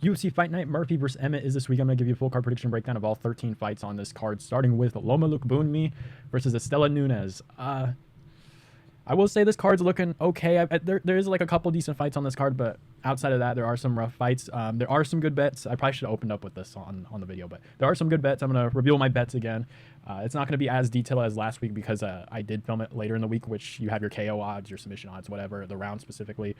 UFC Fight Night, Murphy versus Emmett is this week. I'm going to give you a full card prediction breakdown of all 13 fights on this card, starting with Loma Lookboonmee versus Istela Nunes. I will say this card's looking okay. There is like a couple decent fights on this card, but outside of that, there are some rough fights. There are some good bets. I probably should have opened up with this on the video, but there are some good bets. I'm going to reveal my bets again. It's not going to be as detailed as last week because I did film it later in the week, which you have your KO odds, your submission odds, whatever, the round specifically.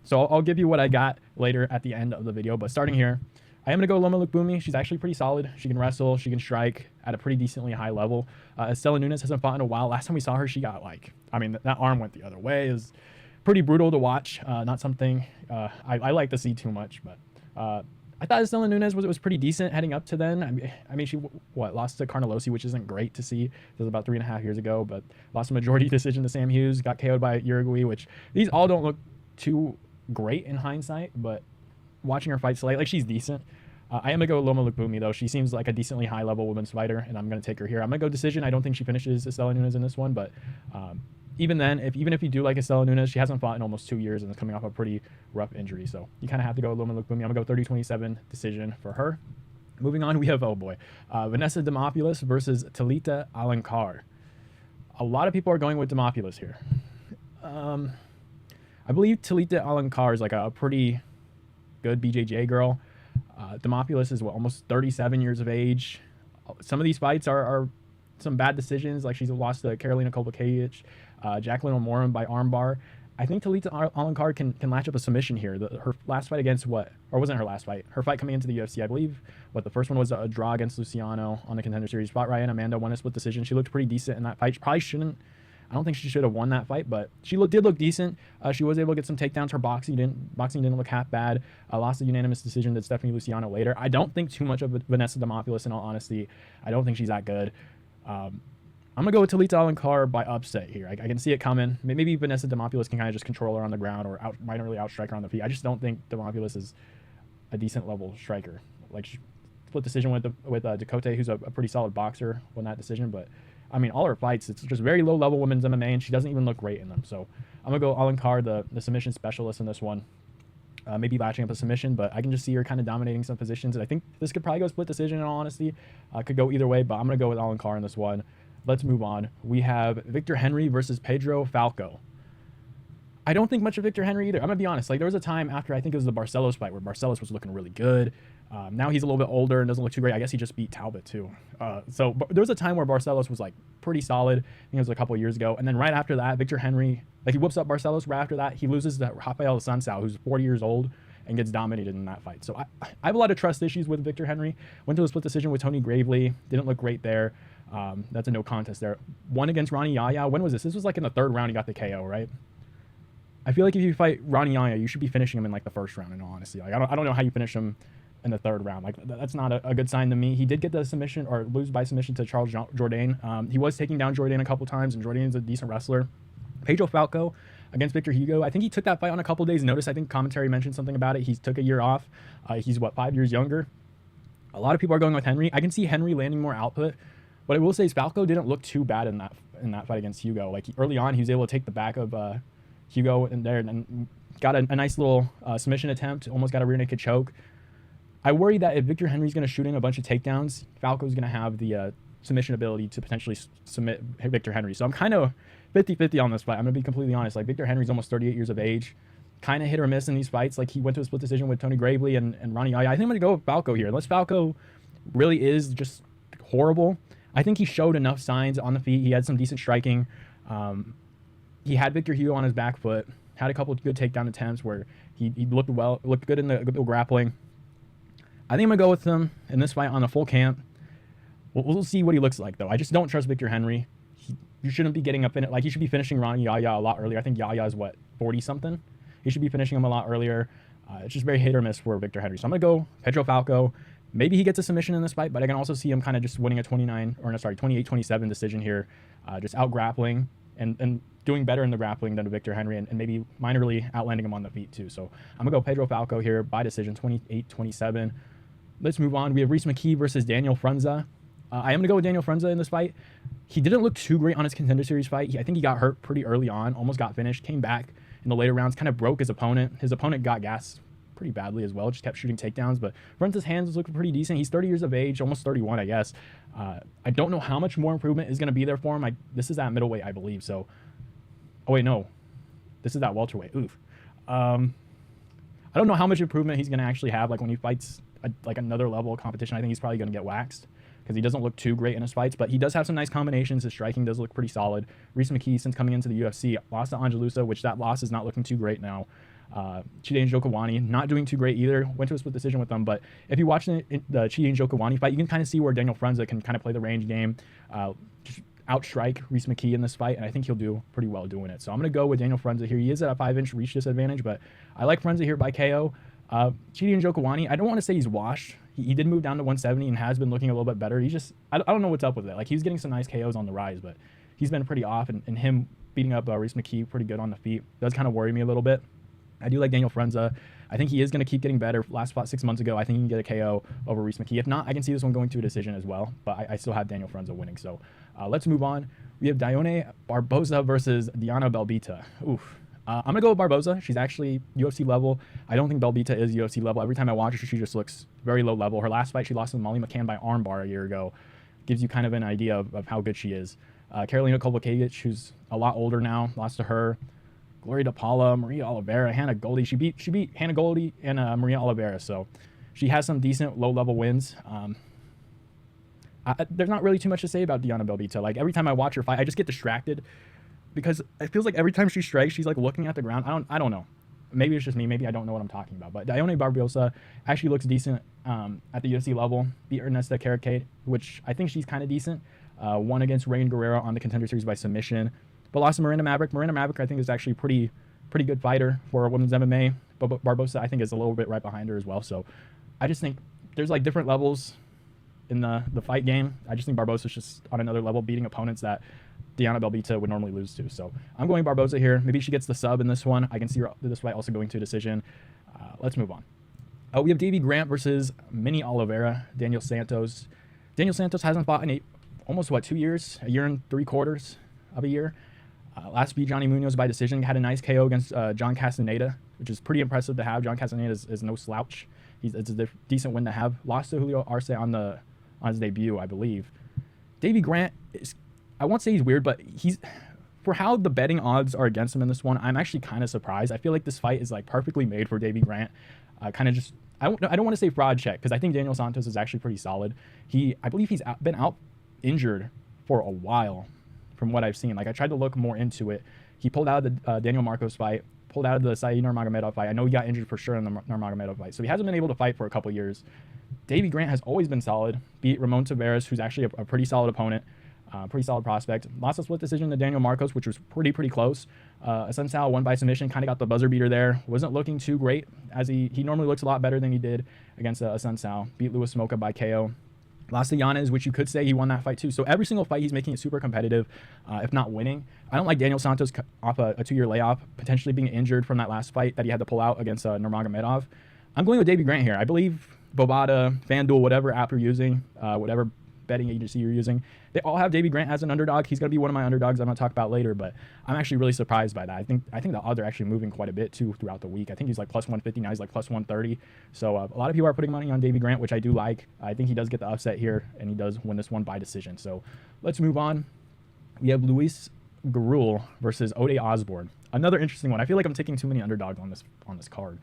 So I'll give you what I got later at the end of the video. But starting here, I am going to go Loma Lookboonmee. She's actually pretty solid. She can wrestle. She can strike at a pretty decently high level. Istela Nunes hasn't fought in a while. Last time we saw her, she got that arm went the other way. It was pretty brutal to watch. Not something I like to see too much, but I thought Istela Nunes was pretty decent heading up to then. I mean, she lost to Carnelosi, which isn't great to see. This was about 3.5 years ago, but lost a majority decision to Sam Hughes. Got KO'd by Uruguay, which these all don't look too great in hindsight, but watching her fight slate, like, she's decent. I am going to go Loma Lookboonmee, though. She seems like a decently high-level women's fighter, and I'm going to take her here. I'm going to go decision. I don't think she finishes Istela Nunes in this one, but even then, even if you do like Istela Nunes, she hasn't fought in almost 2 years and is coming off a pretty rough injury, so you kind of have to go Loma Lookboonmee. I'm going to go 30-27 decision for her. Moving on, we have, Vanessa Demopoulos versus Talita Alencar. A lot of people are going with Demopoulos here. I believe Talita Alencar is like a pretty good BJJ girl. Demopoulos is almost 37 years of age. Some of these fights are some bad decisions, like she's lost to Karolina Kowalkiewicz, Jacqueline O'Moran by armbar. I think Talita Alencar can latch up a submission here. Her last fight against wasn't her last fight. Her fight coming into the UFC, I believe, the first one was a draw against Luciano on the Contender Series. Fought Ryan Amanda, won a split decision. She looked pretty decent in that fight. She probably shouldn't. I don't think she should have won that fight, but she did look decent. She was able to get some takedowns. Her boxing didn't look half bad. Lost a unanimous decision to Stephanie Luciano later. I don't think too much of Vanessa Demopoulos, in all honesty. I don't think she's that good. I'm going to go with Talita Alencar by upset here. I can see it coming. Maybe Vanessa Demopoulos can kind of just control her on the ground or minorly outstrike her on the feet. I just don't think Demopoulos is a decent level striker. Like, split decision with Ducote, who's a pretty solid boxer, won that decision, but I mean, all her fights, it's just very low-level women's MMA, and she doesn't even look great in them. So I'm going to go Alencar, the submission specialist in this one. Maybe latching up a submission, but I can just see her kind of dominating some positions. And I think this could probably go split decision, in all honesty. Could go either way, but I'm going to go with Alencar in this one. Let's move on. We have Victor Henry versus Pedro Falcão. I don't think much of Victor Henry either. I'm going to be honest. Like, there was a time after, I think it was the Barcelos fight, where Barcelos was looking really good. Now he's a little bit older and doesn't look too great. I guess he just beat Talbot too. So there was a time where Barcelos was like pretty solid. I think it was a couple of years ago. And then right after that, Victor Henry, like, he whoops up Barcelos. Right after that, he loses to Rafael Sansao, who's 40 years old, and gets dominated in that fight. So I have a lot of trust issues with Victor Henry. Went to a split decision with Tony Gravely. Didn't look great there. That's a no contest there. Won against Ronnie Yaya. When was this? This was like in the third round he got the KO, right? I feel like if you fight Ronnie Yaya, you should be finishing him in like the first round, in all honesty. Like, I don't know how you finish him in the third round. Like, that's not a good sign to me. He did get the submission, or lose by submission, to Charles Jourdain. He was taking down Jourdain a couple times, and Jourdain's a decent wrestler. Pedro Falcão against Victor Hugo. I think he took that fight on a couple days' notice. I think commentary mentioned something about it. He took a year off. He's 5 years younger. A lot of people are going with Henry. I can see Henry landing more output. What I will say is Falcão didn't look too bad in that fight against Hugo. Like, early on, he was able to take the back of Hugo in there and got a nice little submission attempt. Almost got a rear naked choke. I worry that if Victor Henry's going to shoot in a bunch of takedowns, Falcão's going to have the submission ability to potentially submit Victor Henry. So I'm kind of 50-50 on this fight. I'm going to be completely honest. Like, Victor Henry's almost 38 years of age. Kind of hit or miss in these fights. Like, he went to a split decision with Tony Gravely and Ronnie Yaya. I think I'm going to go with Falcão here. Unless Falcão really is just horrible. I think he showed enough signs on the feet. He had some decent striking. He had Victor Hugo on his back foot. Had a couple of good takedown attempts where he looked good in the grappling. I think I'm going to go with him in this fight on a full camp. We'll see what he looks like, though. I just don't trust Victor Henry. You shouldn't be getting up in it. Like, you should be finishing Ronnie Yaya a lot earlier. I think Yaya is, 40-something? You should be finishing him a lot earlier. It's just very hit or miss for Victor Henry. So I'm going to go Pedro Falcão. Maybe he gets a submission in this fight, but I can also see him kind of just winning a 28-27 decision here. Just out-grappling and doing better in the grappling than Victor Henry, and maybe minorly outlanding him on the feet, too. So I'm going to go Pedro Falcão here by decision, 28-27. Let's move on. We have Rhys McKee versus Daniel Frunza. I am going to go with Daniel Frunza in this fight. He didn't look too great on his Contender Series fight. I think he got hurt pretty early on, almost got finished, came back in the later rounds, kind of broke his opponent. His opponent got gassed pretty badly as well. Just kept shooting takedowns, but Frunza's hands was looking pretty decent. He's 30 years of age, almost 31, I guess. I don't know how much more improvement is going to be there for him. This is at middleweight, I believe. So, oh wait, no, this is at welterweight. Oof. I don't know how much improvement he's going to actually have. Like when he fights like another level of competition, I think he's probably going to get waxed because he doesn't look too great in his fights, but he does have some nice combinations. His striking does look pretty solid. Rhys McKee, since coming into the UFC, lost to Angelusa, which that loss is not looking too great now. Chidi Njokuani, not doing too great either. Went to a split decision with them, but if you watch the Chidi Njokuani fight, you can kind of see where Daniel Frunza can kind of play the range game, just outstrike Rhys McKee in this fight, and I think he'll do pretty well doing it. So I'm going to go with Daniel Frunza here. He is at a 5-inch reach disadvantage, but I like Frunza here by KO. Chidi Njokuani, I don't want to say he's washed. He did move down to 170 and has been looking a little bit better. He's just, I don't know what's up with it. Like, he's getting some nice KOs on the rise, but he's been pretty off, and him beating up Rhys McKee pretty good on the feet does kind of worry me a little bit. I do like Daniel Frunza. I think he is going to keep getting better. Last fought 6 months ago. I think he can get a KO over Rhys McKee. If not, I can see this one going to a decision as well, but I still have Daniel Frunza winning. So let's move on. We have Dione Barbosa versus Diana Belbiţă. Oof. I'm going to go with Barbosa. She's actually UFC level. I don't think Belbiţă is UFC level. Every time I watch her, she just looks very low level. Her last fight, she lost to Molly McCann by armbar a year ago. Gives you kind of an idea of how good she is. Karolina Kowalkiewicz, who's a lot older now, lost to her. Gloria DePaula, Maria Oliveira, Hannah Goldie. She beat Hannah Goldie and Maria Oliveira. So she has some decent low-level wins. There's not really too much to say about Diana Belbiţă. Like, every time I watch her fight, I just get distracted because it feels like every time she strikes, she's like looking at the ground. I don't know. Maybe it's just me. Maybe I don't know what I'm talking about. But Dione Barbosa actually looks decent at the UFC level. Beat Ernesta Caracate, which I think she's kind of decent. Won against Rain Guerrero on the Contender Series by submission. But lost to Miranda Maverick. Miranda Maverick, I think, is actually pretty good fighter for women's MMA. But Barbosa, I think, is a little bit right behind her as well. So I just think there's like different levels in the fight game. I just think Barbosa's just on another level, beating opponents that Diana Belbiţă would normally lose to. So I'm going Barbosa here. Maybe she gets the sub in this one. I can see this fight also going to a decision. Let's move on. We have Davey Grant versus Mini Oliveira, Daniel Santos. Daniel Santos hasn't fought in almost, 2 years? A year and 3/4 of a year. Last beat Johnny Munoz by decision. Had a nice KO against John Castaneda, which is pretty impressive to have. John Castaneda is no slouch. It's a decent win to have. Lost to Julio Arce on his debut, I believe. Davey Grant is, I won't say he's weird, but for how the betting odds are against him in this one, I'm actually kind of surprised. I feel like this fight is like perfectly made for Davey Grant. I don't want to say fraud check because I think Daniel Santos is actually pretty solid. I believe he's been out injured for a while from what I've seen. Like, I tried to look more into it. He pulled out of the Daniel Marcos fight, pulled out of the Said Nurmagomedov fight. I know he got injured for sure in the Nurmagomedov fight, so he hasn't been able to fight for a couple years. Davey Grant has always been solid. Beat Ramon Tavares, who's actually a pretty solid opponent, pretty solid prospect. Lost a split decision to Daniel Marcos, which was pretty close. Assunção won by submission, kind of got the buzzer beater there. Wasn't looking too great, as he normally looks a lot better than he did against Assunção. Beat Louis Smolka by KO. Lost to Nunes, which you could say he won that fight too. So every single fight he's making it super competitive, if not winning. I don't like Daniel Santos off a 2-year layoff, potentially being injured from that last fight that he had to pull out against Nurmagomedov. I'm going with Davey Grant here. I believe Bovada, FanDuel, whatever app you're using, whatever betting agency you're using, they all have Davey Grant as an underdog. He's going to be one of my underdogs I'm going to talk about later, but I'm actually really surprised by that. I think the odds are actually moving quite a bit too throughout the week. I think he's like plus 150, now he's like plus 130. So a lot of people are putting money on Davey Grant, which I do like. I think he does get the upset here, and he does win this one by decision. So let's move on. We have Luis Gurule versus Ode Osbourne. Another interesting one. I feel like I'm taking too many underdogs on this card.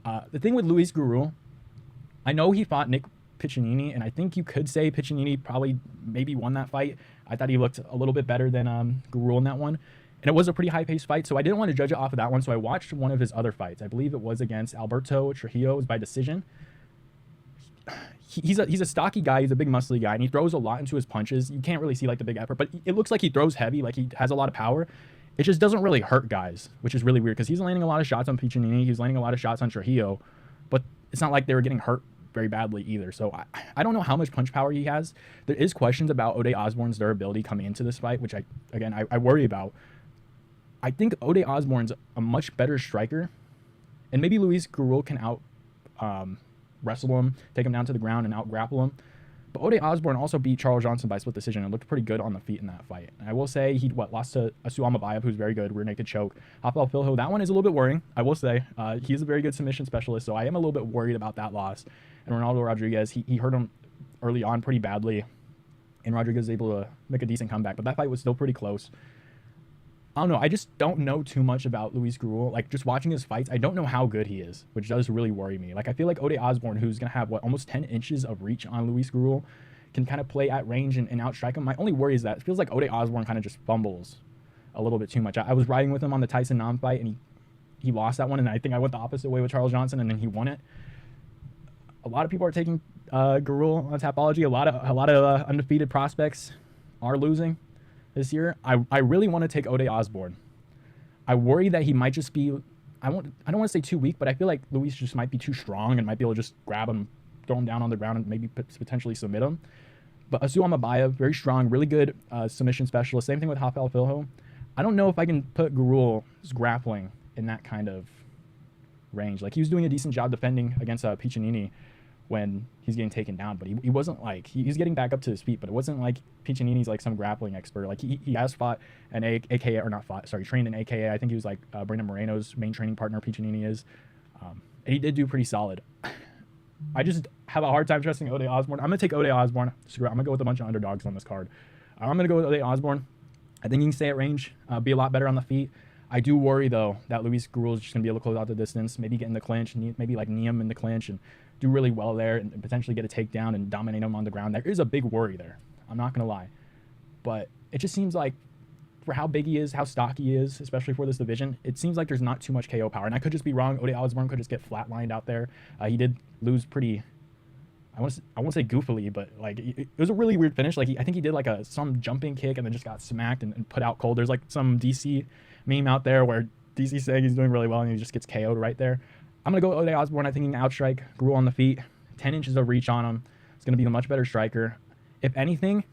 The thing with Luis Gurule, I know he fought Nick Piccinini, and I think you could say Piccinini probably maybe won that fight. I thought he looked a little bit better than Gurule in that one, and it was a pretty high-paced fight, so I didn't want to judge it off of that one, so I watched one of his other fights. I believe it was against Alberto Trujillo. It was by decision. He's a stocky guy. He's a big muscly guy, and he throws a lot into his punches. You can't really see like the big effort, but it looks like he throws heavy, like he has a lot of power. It just doesn't really hurt guys, which is really weird because he's landing a lot of shots on Piccinini. He's landing a lot of shots on Trujillo, but it's not like they were getting hurt very badly either. So I don't know how much punch power he has. There is questions about Ode Osbourne's durability coming into this fight, which I worry about. I think Ode Osbourne's a much better striker, and maybe Luis Gurule can out wrestle him, take him down to the ground and out grapple him. But Ode Osbourne also beat Charles Johnson by split decision and looked pretty good on the feet in that fight. And I will say he lost to Asu Amabayev, who's very good, rear naked choke. Rafael Filho, that one is a little bit worrying, I will say. He's a very good submission specialist, so I am a little bit worried about that loss. And Ronaldo Rodriguez, he hurt him early on pretty badly, and Rodriguez was able to make a decent comeback. But that fight was still pretty close. I don't know. I just don't know too much about Luis Gurule. Like, just watching his fights, I don't know how good he is, which does really worry me. Like, I feel like Ode Osbourne, who's going to have, almost 10 inches of reach on Luis Gurule, can kind of play at range and outstrike him. My only worry is that it feels like Ode Osbourne kind of just fumbles a little bit too much. I was riding with him on the Tyson Nam fight, and he lost that one, and I think I went the opposite way with Charles Johnson, and then he won it. A lot of people are taking Gurule on Tapology. A lot of undefeated prospects are losing this year. I really want to take Ode Osbourne. I worry that he might just be, I don't want to say too weak, but I feel like Luis just might be too strong and might be able to just grab him, throw him down on the ground, and maybe potentially submit him. But Asu Amabayev, very strong, really good submission specialist. Same thing with Rafael Filho. I don't know if I can put Gurule's grappling in that kind of range. Like, he was doing a decent job defending against Piccinini when he's getting taken down, but he wasn't like, he's getting back up to his feet, but it wasn't like Piccinini's like some grappling expert. Like, he has fought an AKA, or not fought, sorry, trained in AKA. I think he was like Brandon Moreno's main training partner, Piccinini is. And he did do pretty solid. I just have a hard time trusting Ode Osbourne. I'm going to take Ode Osbourne. Screw it. I'm going to go with a bunch of underdogs on this card. I'm going to go with Ode Osbourne. I think he can stay at range, be a lot better on the feet. I do worry, though, that Luis Gurule is just going to be able to close out the distance, maybe get in the clinch, maybe like knee him in the clinch and do really well there and potentially get a takedown and dominate him on the ground. There is a big worry there. I'm not going to lie. But it just seems like for how big he is, how stocky he is, especially for this division, it seems like there's not too much KO power. And I could just be wrong. Ode Osbourne could just get flatlined out there. He did lose pretty, I won't say goofily, but like it was a really weird finish. Like, I think he did like some jumping kick and then just got smacked and put out cold. There's like some DC meme out there where DC's saying he's doing really well and he just gets KO'd right there. I'm going to go Ode Osbourne. I think he can outstrike Gurule on the feet. 10 inches of reach on him. It's going to be a much better striker. If anything,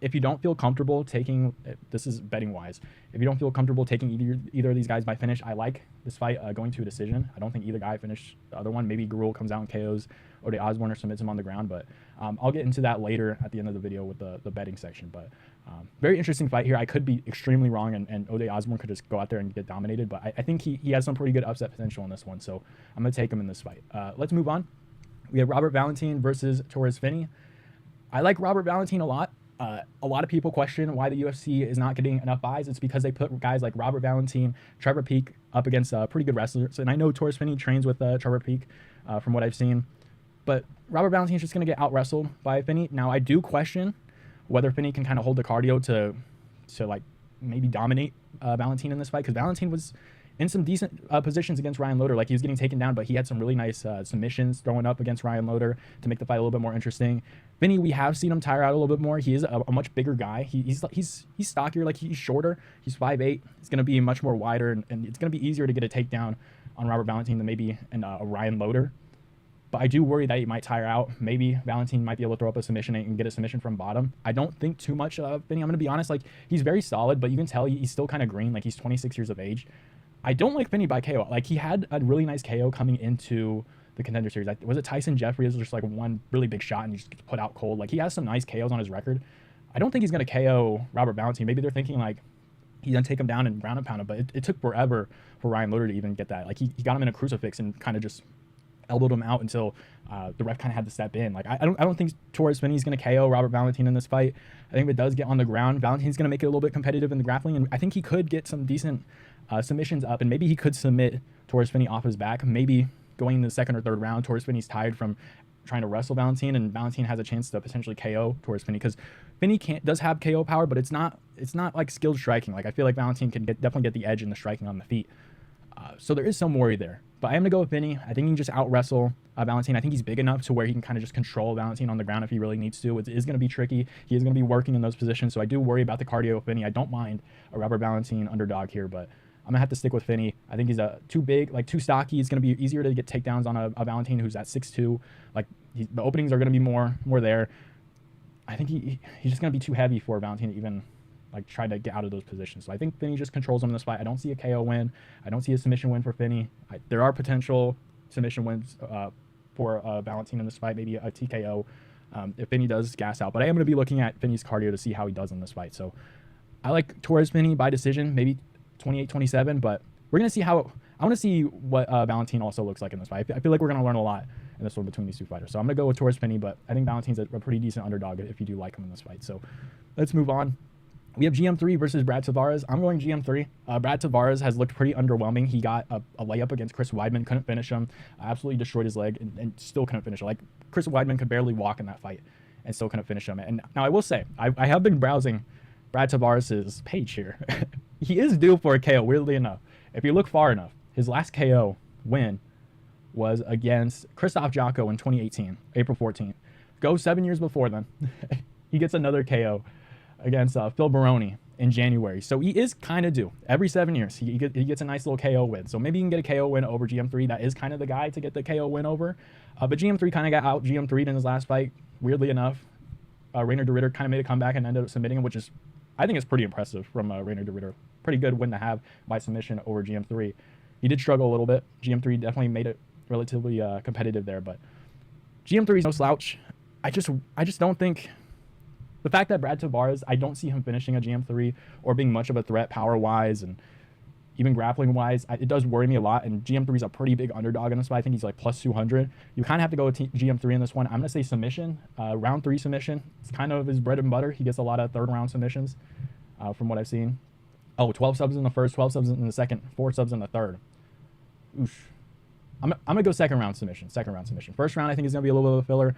if you don't feel comfortable taking, this is betting wise, if you don't feel comfortable taking either of these guys by finish, I like this fight going to a decision. I don't think either guy finished the other one. Maybe Gurule comes out and KOs Ode Osbourne or submits him on the ground, but I'll get into that later at the end of the video with the betting section. But very interesting fight here. I could be extremely wrong, and Ode Osbourne could just go out there and get dominated, but I think he has some pretty good upset potential in this one, so I'm going to take him in this fight. Let's move on. We have Robert Valentin versus Torrez Finney. I like Robert Valentin a lot. A lot of people question why the UFC is not getting enough buys. It's because they put guys like Robert Valentin, Trevor Peek up against pretty good wrestlers. And I know Torrez Finney trains with Trevor Peek from what I've seen. But Robert Valentin is just going to get out-wrestled by Finney. Now, I do question whether Finney can kind of hold the cardio to like maybe dominate Valentin in this fight, because Valentin was in some decent positions against Ryan Loder. Like, he was getting taken down, but he had some really nice submissions throwing up against Ryan Loder to make the fight a little bit more interesting. Finney, we have seen him tire out a little bit more. He is a much bigger guy. He's stockier, like he's shorter. He's 5'8". He's going to be much more wider, and it's going to be easier to get a takedown on Robert Valentin than maybe a Ryan Loder. But I do worry that he might tire out. Maybe Valentin might be able to throw up a submission and get a submission from bottom. I don't think too much of Finney. I'm going to be honest. Like, he's very solid, but you can tell he's still kind of green. Like, he's 26 years of age. I don't like Finney by KO. Like, he had a really nice KO coming into the Contender Series. Was it Tyson Jeffrey? It was just like one really big shot and he just gets put out cold. Like, he has some nice KOs on his record. I don't think he's going to KO Robert Valentin. Maybe they're thinking like he's going to take him down and ground and pound him, but it took forever for Ryan Loder to even get that. Like, he got him in a crucifix and kind of just elbowed him out until the ref kind of had to step in. Like, I don't think Torrez Finney is going to KO Robert Valentin in this fight. I think if it does get on the ground, Valentin's going to make it a little bit competitive in the grappling, and I think he could get some decent submissions up, and maybe he could submit Torrez Finney off his back. Maybe going in the second or third round, Torrez Finney's tired from trying to wrestle Valentin, and Valentin has a chance to potentially KO Torrez Finney, because Finney does have KO power, but it's not like skilled striking. Like, I feel like Valentin can definitely get the edge in the striking on the feet. So there is some worry there. But I am going to go with Finney. I think he can just out-wrestle Valentin. I think he's big enough to where he can kind of just control Valentin on the ground if he really needs to. It is going to be tricky. He is going to be working in those positions, so I do worry about the cardio of Finney. I don't mind a Robert Valentin underdog here, but I'm going to have to stick with Finney. I think he's too big, like too stocky. It's going to be easier to get takedowns on a Valentin who's at 6'2". Like, the openings are going to be more there. I think he's just going to be too heavy for Valentin to even like try to get out of those positions. So I think Finney just controls him in this fight. I don't see a KO win. I don't see a submission win for Finney. There are potential submission wins for Valentin in this fight, maybe a TKO. if Finney does gas out. But I am going to be looking at Finney's cardio to see how he does in this fight. So I like Torrez Finney by decision, maybe 28-27, but we're going to see how. I want to see what Valentin also looks like in this fight. I feel like we're going to learn a lot in this one between these two fighters. So I'm going to go with Torrez Finney, but I think Valentin's a pretty decent underdog if you do like him in this fight. So let's move on. We have GM3 versus Brad Tavares. I'm going GM3. Brad Tavares has looked pretty underwhelming. He got a layup against Chris Weidman, couldn't finish him, absolutely destroyed his leg, and still couldn't finish it. Like, Chris Weidman could barely walk in that fight and still couldn't finish him. And now I will say, I have been browsing Brad Tavares' page here. He is due for a KO, weirdly enough. If you look far enough, his last KO win was against Krzysztof Jotko in 2018, April 14th. Go 7 years before then. He gets another KO against Phil Baroni in January. So he is kind of due. Every 7 years, he gets a nice little KO win. So maybe you can get a KO win over GM3. That is kind of the guy to get the KO win over. But GM3 kind of got out GM3'd in his last fight, weirdly enough. Rainer de Ritter kind of made a comeback and ended up submitting him, which is, I think, is pretty impressive from Rainer de Ritter. Pretty good win to have by submission over GM3. He did struggle a little bit. GM3 definitely made it relatively competitive there, but GM3 is no slouch. I just don't think the fact that Brad Tavares, I don't see him finishing a GM3 or being much of a threat power-wise and even grappling-wise. It does worry me a lot, and GM3 is a pretty big underdog in this fight. I think he's like plus 200. You kind of have to go with GM3 in this one. I'm going to say submission, round 3 submission. It's kind of his bread and butter. He gets a lot of third-round submissions from what I've seen. Oh, 12 subs in the first, 12 subs in the second, 4 subs in the third. Oof. I'm going to go second round submission. First round, I think, is going to be a little bit of a filler.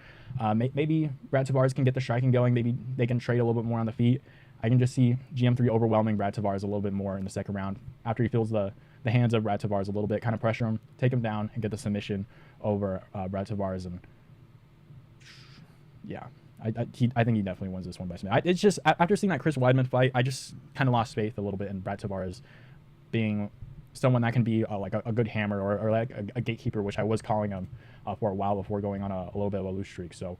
Maybe Brad Tavares can get the striking going. Maybe they can trade a little bit more on the feet. I can just see GM3 overwhelming Brad Tavares a little bit more in the second round after he feels the hands of Brad Tavares a little bit, kind of pressure him, take him down, and get the submission over Brad Tavares. And yeah, I think he definitely wins this one by submission. It's just, after seeing that Chris Weidman fight, I just kind of lost faith a little bit in Brad Tavares being someone that can be like a good hammer or like a gatekeeper, which I was calling him for a while before going on a little bit of a loose streak. So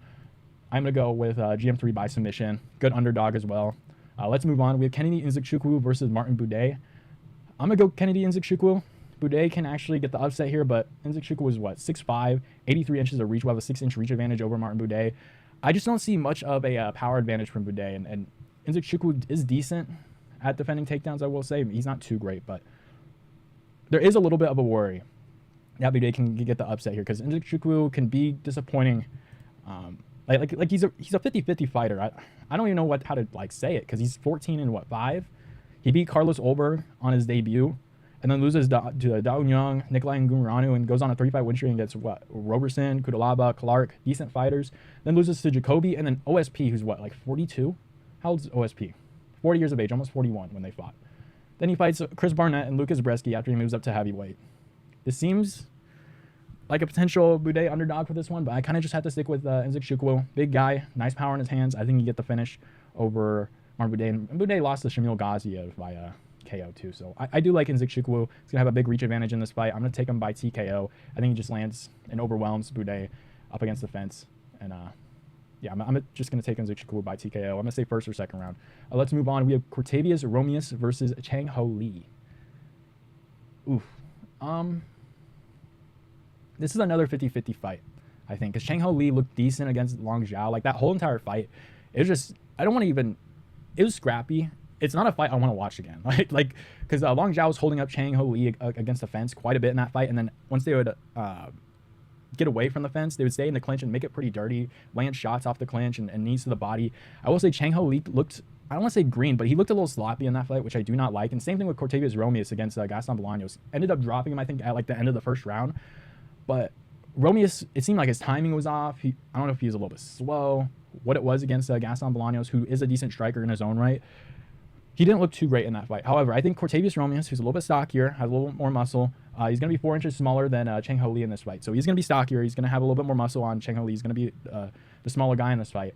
I'm going to go with GM3 by submission. Good underdog as well. Let's move on. We have Kennedy Nzechukwu versus Martin Buday. I'm going to go Kennedy Nzechukwu. Buday can actually get the upset here, but Nzechukwu is what, 6'5", 83 inches of reach. We'll have a 6-inch reach advantage over Martin Buday. I just don't see much of a power advantage from Buday, and Nzechukwu is decent at defending takedowns, I will say. He's not too great, but there is a little bit of a worry that Buday can get the upset here, because Nzechukwu can be disappointing. Like he's a 50-50 fighter. I don't even know how to say it, because he's 14-5. He beat Carlos Olberg on his debut, and then loses to Daun Young, Nikolai Ngumuranu, and goes on a 3-fight win streak against Roberson, Kudalaba, Clark, decent fighters. Then loses to Jacoby, and then OSP, who's 42? How old is OSP? 40 years of age, almost 41 when they fought. Then he fights Chris Barnett and Lucas Bresky after he moves up to heavyweight. This seems like a potential Buday underdog for this one, but I kind of just have to stick with Nzechukwu. Big guy, nice power in his hands. I think he get the finish over Martin Buday. And Buday lost to Shamil Gaziev by KO too. So I do like Nzechukwu. He's going to have a big reach advantage in this fight. I'm going to take him by TKO. I think he just lands and overwhelms Buday up against the fence. And yeah, I'm just going to take Nzechukwu by TKO. I'm going to say first or second round. Let's move on. We have Cortavious Romeus versus Chang Ho Lee. Oof. This is another 50-50 fight, I think, because Chang Ho Lee looked decent against Long Zhao. Like, that whole entire fight, it was just, I don't want to even, it was scrappy. It's not a fight I want to watch again. Because Long Zhao was holding up Chang Ho Lee against the fence quite a bit in that fight, and then once they would get away from the fence, they would stay in the clinch and make it pretty dirty, land shots off the clinch and knees to the body. I will say Chang Ho Lee looked, I don't want to say green, but he looked a little sloppy in that fight, which I do not like. And same thing with Cortavious Romeus against Gaston Bolaños. Ended up dropping him, I think, at the end of the first round. But Romeus, it seemed like his timing was off. I don't know if he was a little bit slow, what it was against Gaston Bolaños, who is a decent striker in his own right. He didn't look too great in that fight. However, I think Cortavious Romeus, who's a little bit stockier, has a little more muscle. He's going to be 4 inches smaller than Chang Ho Lee in this fight. So he's going to be stockier. He's going to have a little bit more muscle on Chang Ho Lee. He's going to be the smaller guy in this fight.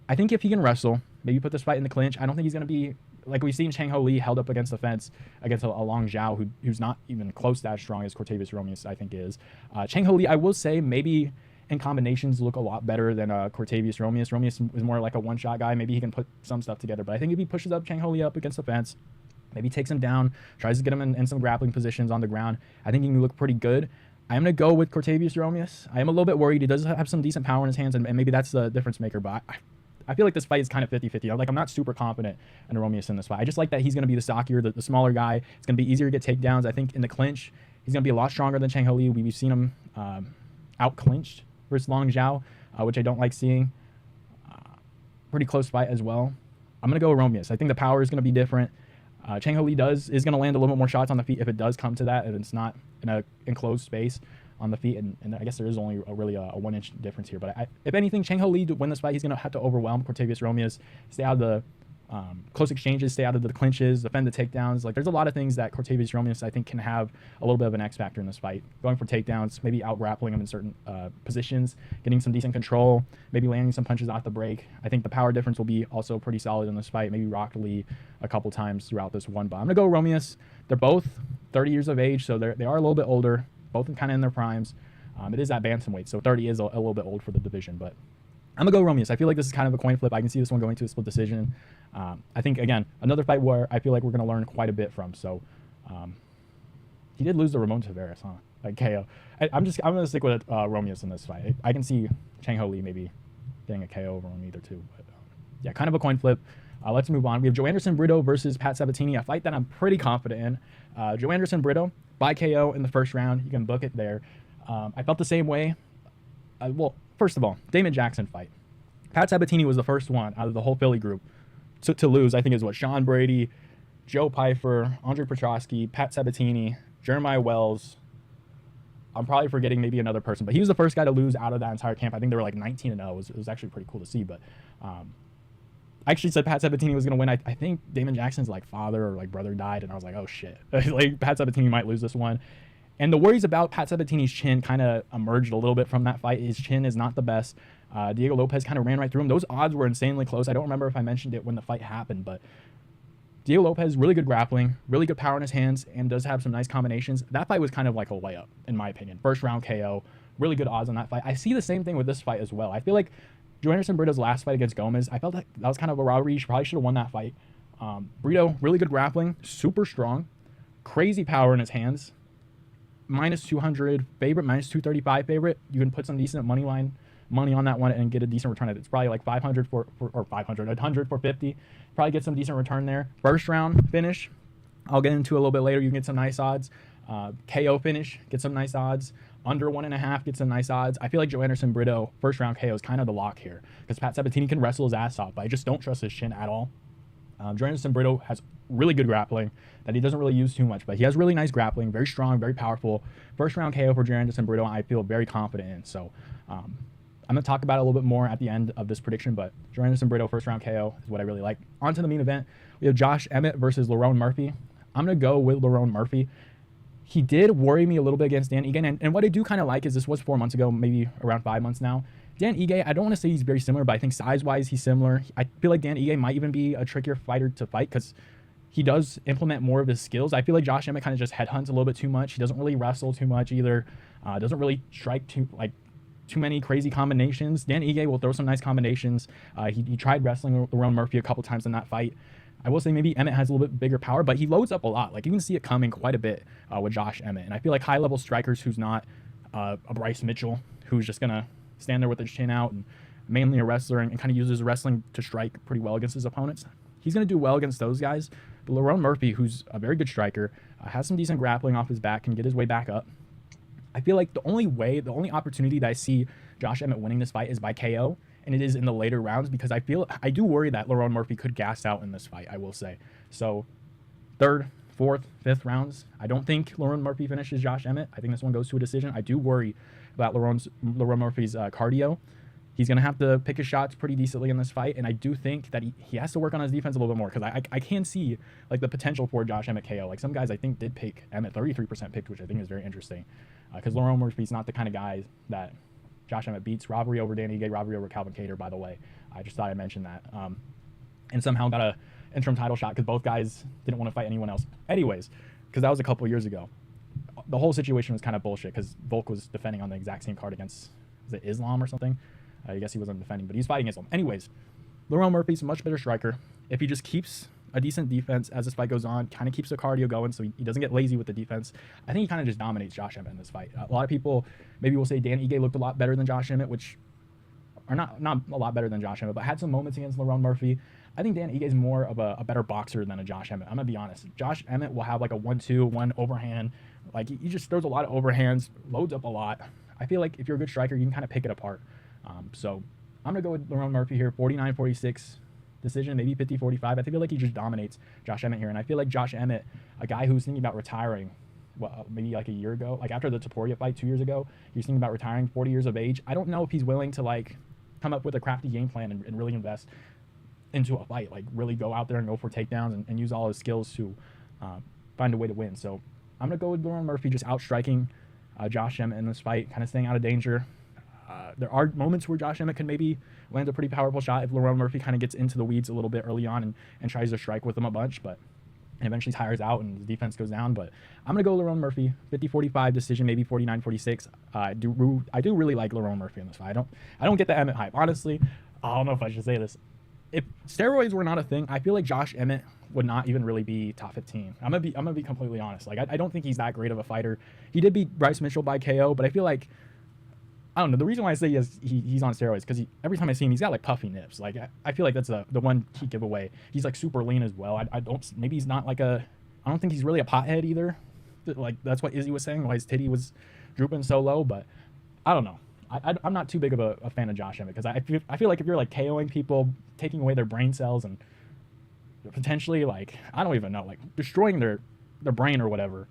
I think if he can wrestle, maybe put this fight in the clinch, I don't think he's going to be, like we've seen Chang Ho Lee held up against the fence against a Long Zhao, who's not even close to as strong as Cortavious Romeus, I think, is. Chang Ho Lee, I will say, maybe in combinations look a lot better than Cortavious Romeus. Romeus is more like a one-shot guy. Maybe he can put some stuff together. But I think if he pushes up Chang Ho Lee up against the fence, maybe takes him down, tries to get him in some grappling positions on the ground, I think he can look pretty good. I'm going to go with Cortavious Romeus. I am a little bit worried. He does have some decent power in his hands, and maybe that's the difference maker, but I feel like this fight is kind of 50-50. I'm not super confident in Romeus in this fight. I just like that he's going to be the stockier, the smaller guy. It's going to be easier to get takedowns. I think in the clinch, he's going to be a lot stronger than Chang Ho Lee. We've seen him out-clinched versus Long Zhao, which I don't like seeing. Pretty close fight as well. I'm going to go with Romeus. I think the power is going to be different. Chang Ho Lee is going to land a little bit more shots on the feet if it does come to that, and it's not in an enclosed space on the feet, and I guess there is only really a 1-inch difference here. But if anything, Chang Ho Lee to win this fight, he's going to have to overwhelm Cortavious Romeus, stay out of the close exchanges, stay out of the clinches, defend the takedowns. Like, there's a lot of things that Cortavious Romeus, I think, can have a little bit of an X factor in this fight. Going for takedowns, maybe out-grappling him in certain positions, getting some decent control, maybe landing some punches off the break. I think the power difference will be also pretty solid in this fight. Maybe rock Lee a couple times throughout this one. But I'm going to go Romeus. They're both 30 years of age, so they are a little bit older, both kind of in their primes. It is at bantamweight, so 30 is a little bit old for the division, but I'm going to go Romeus. I feel like this is kind of a coin flip. I can see this one going to a split decision. I think, again, another fight where I feel like we're going to learn quite a bit from. So he did lose to Ramon Tavares, huh? Like KO. I'm going to stick with Romeus in this fight. I can see Chang Ho Lee maybe getting a KO over him either too. But yeah, kind of a coin flip. Let's move on. We have Joanderson Brito versus Pat Sabatini, a fight that I'm pretty confident in. Joanderson Brito by KO in the first round. You can book it there. I felt the same way. Well, first of all, Damon Jackson fight. Pat Sabatini was the first one out of the whole Philly group to lose. I think is what Sean Brady, Joe Pyfer, Andre Petrosky, Pat Sabatini, Jeremiah Wells. I'm probably forgetting maybe another person, but he was the first guy to lose out of that entire camp. I think they were like 19-0. It was actually pretty cool to see. But I actually said Pat Sabatini was going to win. I think Damon Jackson's like father or like brother died, and I was like, oh shit, like Pat Sabatini might lose this one. And the worries about Pat Sabatini's chin kind of emerged a little bit from that fight. His chin is not the best. Diego Lopez kind of ran right through him. Those odds were insanely close. I don't remember if I mentioned it when the fight happened, but Diego Lopez, really good grappling, really good power in his hands, and does have some nice combinations. That fight was kind of like a layup, in my opinion. First round KO, really good odds on that fight. I see the same thing with this fight as well. I feel like Joanderson Brito's last fight against Gomez, I felt like that was kind of a robbery. He probably should have won that fight. Brito, really good grappling, super strong, crazy power in his hands. Minus 200 favorite, minus 235 favorite. You can put some decent money on that one and get a decent return. It's probably like 500 or 500, 100 for 50. Probably get some decent return there. First round finish, I'll get into a little bit later. You can get some nice odds. KO finish, get some nice odds. Under 1.5, get some nice odds. I feel like Joanderson Brito, first round KO is kind of the lock here because Pat Sabatini can wrestle his ass off, but I just don't trust his chin at all. Joanderson Brito has really good grappling that he doesn't really use too much, but he has really nice grappling, very strong, very powerful. First round KO for Joanderson Brito, I feel very confident in. So I'm going to talk about it a little bit more at the end of this prediction, but Joanderson Brito, first round KO is what I really like. On to the main event. We have Josh Emmett versus Lerone Murphy. I'm going to go with Lerone Murphy. He did worry me a little bit against Dan Ige, and what I do kind of like is this was 4 months ago, maybe around 5 months now. Dan Ige, I don't want to say he's very similar, but I think size-wise he's similar. I feel like Dan Ige might even be a trickier fighter to fight because he does implement more of his skills. I feel like Josh Emmett kind of just headhunts a little bit too much. He doesn't really wrestle too much either. Doesn't really strike too many crazy combinations. Dan Ige will throw some nice combinations. He tried wrestling Lerone Murphy a couple times in that fight. I will say maybe Emmett has a little bit bigger power, but he loads up a lot. Like you can see it coming quite a bit with Josh Emmett. And I feel like high-level strikers who's not a Bryce Mitchell, who's just going to stand there with his chin out and mainly a wrestler and kind of uses wrestling to strike pretty well against his opponents. He's going to do well against those guys. But Lerone Murphy, who's a very good striker, has some decent grappling off his back, can get his way back up. I feel like the only opportunity that I see Josh Emmett winning this fight is by KO, and it is in the later rounds because I do worry that Lerone Murphy could gas out in this fight, I will say. So third, fourth, fifth rounds, I don't think Lerone Murphy finishes Josh Emmett. I think this one goes to a decision. I do worry about Lerone Murphy's cardio. He's going to have to pick his shots pretty decently in this fight, and I do think that he has to work on his defense a little bit more because I can see like the potential for Josh Emmett KO. Like some guys I think did pick Emmett, 33% picked, which I think is very interesting because Lerone Murphy's not the kind of guy that Josh Emmett beats. Robbery over Danny Ige, robbery over Calvin Kattar, by the way. I just thought I mentioned that. And somehow got a interim title shot because both guys didn't want to fight anyone else. Anyways, because that was a couple years ago. The whole situation was kind of bullshit because Volk was defending on the exact same card against, was it Islam or something? I guess he wasn't defending, but he's fighting Islam. Anyways, Lerone Murphy's a much better striker. If he just keeps a decent defense as this fight goes on, kind of keeps the cardio going, so he doesn't get lazy with the defense. I think he kind of just dominates Josh Emmett in this fight. A lot of people maybe will say Dan Ige looked a lot better than Josh Emmett, which are not a lot better than Josh Emmett, but had some moments against Lerone Murphy. I think Dan Ige is more of a better boxer than a Josh Emmett. I'm going to be honest. Josh Emmett will have like a 1-2, one overhand. Like, he just throws a lot of overhands, loads up a lot. I feel like if you're a good striker, you can kind of pick it apart. So I'm going to go with Lerone Murphy here, 49-46 decision, maybe 50-45. I feel like he just dominates Josh Emmett here. And I feel like Josh Emmett, a guy who's thinking about retiring, well, maybe like a year ago, like after the Topuria fight 2 years ago, he's thinking about retiring, 40 years of age. I don't know if he's willing to like come up with a crafty game plan and really invest into a fight, like really go out there and go for takedowns and use all his skills to find a way to win. So I'm going to go with Lerone Murphy just outstriking Josh Emmett in this fight, kind of staying out of danger. There are moments where Josh Emmett can maybe land a pretty powerful shot if Lerone Murphy kind of gets into the weeds a little bit early on and tries to strike with him a bunch, but eventually tires out and the defense goes down. But I'm going to go Lerone Murphy, 50-45 decision, maybe 49-46. I do really like Lerone Murphy in this fight. I don't get the Emmett hype. Honestly, I don't know if I should say this. If steroids were not a thing, I feel like Josh Emmett would not even really be top 15. I'm gonna be completely honest. Like, I don't think he's that great of a fighter. He did beat Bryce Mitchell by KO, but I feel like, I don't know, the reason why I say he's on steroids because every time I see him, he's got like puffy nips. Like, I feel like that's the one key giveaway. He's like super lean as well. Maybe he's not like I don't think he's really a pothead either. Like, that's what Izzy was saying, why his titty was drooping so low, but I don't know. I'm not too big of a fan of Josh Emmett because I feel like if you're like KOing people, taking away their brain cells, and potentially, like, I don't even know, like destroying their brain or whatever,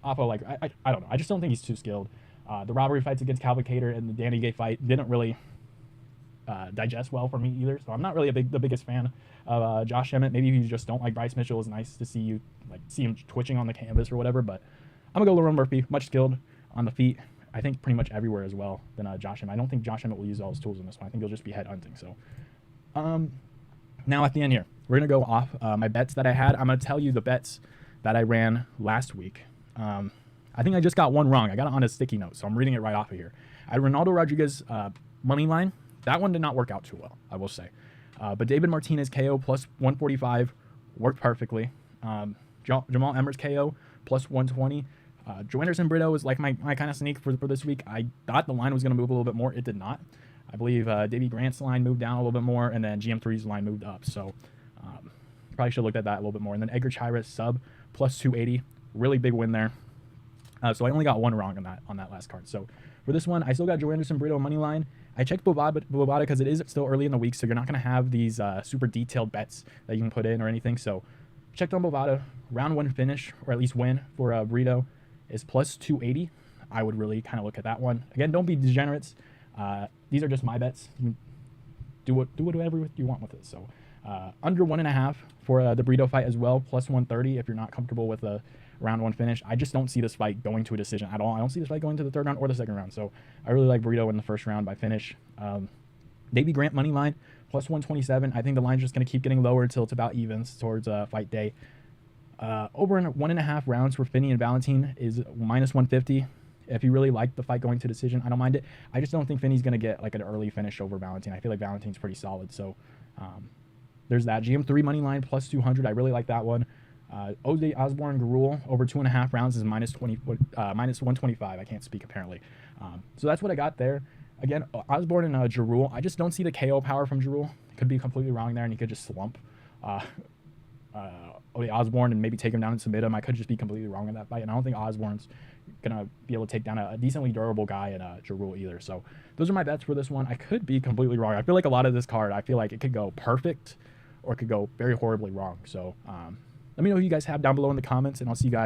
off of, like, I don't know. I just don't think he's too skilled. The robbery fights against Cavalcator and the Danny Gay fight didn't really digest well for me either, so I'm not really the biggest fan of Josh Emmett. Maybe if you just don't like Bryce Mitchell, it's nice to see him twitching on the canvas or whatever, but I'm gonna go Lerone Murphy, much skilled on the feet. I think pretty much everywhere as well than Josh Emmett. I don't think Josh Emmett will use all his tools in this one. I think he'll just be head hunting. So now at the end here, we're going to go off my bets that I had. I'm going to tell you the bets that I ran last week. I think I just got one wrong. I got it on a sticky note, so I'm reading it right off of here. I had Ronaldo Rodriguez money line. That one did not work out too well, I will say. But David Martinez KO plus 145 worked perfectly. Jamal Emmer's KO plus 120. Joanderson Brito was like my kind of sneak for this week. I thought the line was going to move a little bit more. It did not. I believe Davey Grant's line moved down a little bit more, and then GM3's line moved up. So probably should have looked at that a little bit more. And then Edgar Chairez sub plus 280. Really big win there. So I only got one wrong on that last card. So for this one, I still got Joanderson Brito money line. I checked Bovada because it is still early in the week, so you're not going to have these super detailed bets that you can put in or anything. So checked on Bovada. Round one finish, or at least win for Brito, is plus 280. I would really kind of look at that one. Again, don't be degenerates. These are just my bets. You can do whatever you want with it. So under 1.5 for the Brito fight as well, plus 130 if you're not comfortable with a round one finish. I just don't see this fight going to a decision at all. I don't see this fight going to the third round or the second round. So I really like Brito in the first round by finish. Davey Grant money line plus 127. I think the line's just going to keep getting lower until it's about evens towards fight day. Over in 1.5 rounds for Finney and Valentin is minus 150. If you really like the fight going to decision, I don't mind it. I just don't think Finney's going to get like an early finish over Valentin. I feel like Valentin's pretty solid. So there's that. GM3 money line plus 200. I really like that one. Osbourne Gurule over 2.5 rounds is minus 125. I can't speak apparently. So that's what I got there. Again, Osbourne and Gurule. I just don't see the KO power from Gurule. Could be completely wrong there, and he could just slump Osbourne and maybe take him down and submit him. I could just be completely wrong in that fight, and I don't think Osbourne's gonna be able to take down a decently durable guy in Gurule either. So those are my bets for this one. I could be completely wrong. I feel like a lot of this card, I feel like it could go perfect or it could go very horribly wrong. So let me know who you guys have down below in the comments, and I'll see you guys